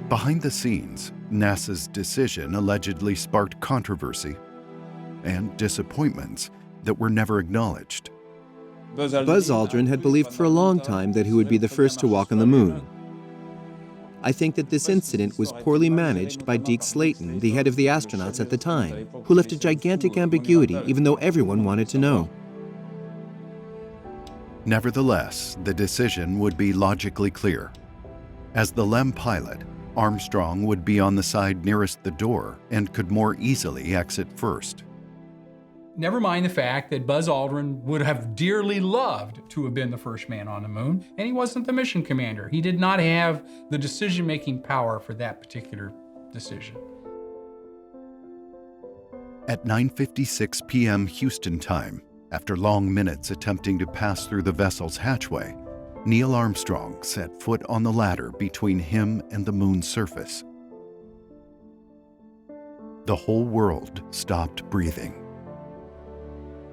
Behind the scenes, NASA's decision allegedly sparked controversy and disappointments that were never acknowledged. Buzz Aldrin had believed for a long time that he would be the first to walk on the moon. I think that this incident was poorly managed by Deke Slayton, the head of the astronauts at the time, who left a gigantic ambiguity even though everyone wanted to know. Nevertheless, the decision would be logically clear. As the LEM pilot, Armstrong would be on the side nearest the door and could more easily exit first. Never mind the fact that Buzz Aldrin would have dearly loved to have been the first man on the moon, and he wasn't the mission commander. He did not have the decision-making power for that particular decision. At 9:56 p.m. Houston time, after long minutes attempting to pass through the vessel's hatchway, Neil Armstrong set foot on the ladder between him and the moon's surface. The whole world stopped breathing.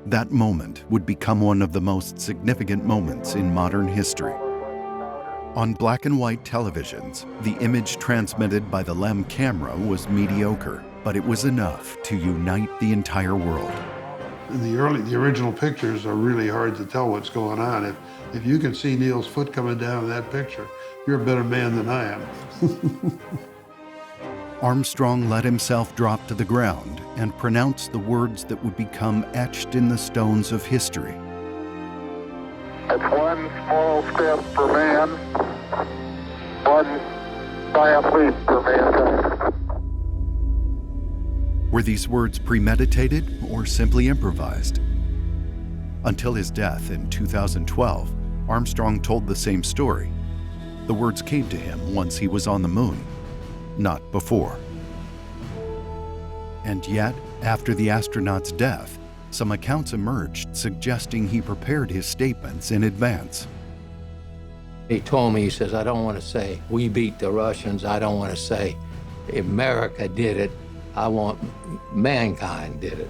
That moment would become one of the most significant moments in modern history. On black and white televisions, the image transmitted by the LEM camera was mediocre, but it was enough to unite the entire world. The original pictures are really hard to tell what's going on. If you can see Neil's foot coming down in that picture, you're a better man than I am. Armstrong let himself drop to the ground and pronounced the words that would become etched in the stones of history. It's one small step for man, one giant leap for mankind. Were these words premeditated or simply improvised? Until his death in 2012, Armstrong told the same story. The words came to him once he was on the moon, not before. And yet, after the astronaut's death, some accounts emerged suggesting he prepared his statements in advance. He told me, he says, I don't want to say we beat the Russians. I don't want to say America did it. I want mankind did it.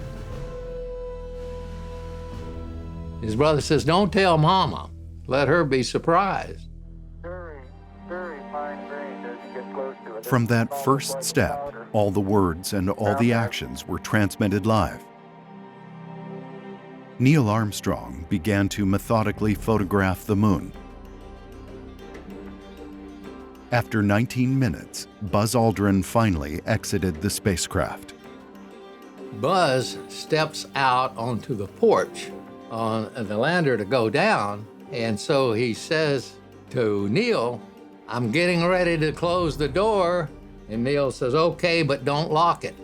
His brother says, don't tell Mama. Let her be surprised. Very, very fine grained as you get close to it. From that first step, all the words and all the actions were transmitted live. Neil Armstrong began to methodically photograph the moon. After 19 minutes, Buzz Aldrin finally exited the spacecraft. Buzz steps out onto the porch on the lander to go down, and so he says to Neil, I'm getting ready to close the door, and Neil says, okay, but don't lock it.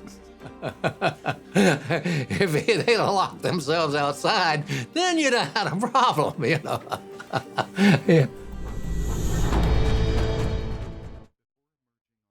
If they'd have locked themselves outside, then you'd have had a problem, you know. Yeah.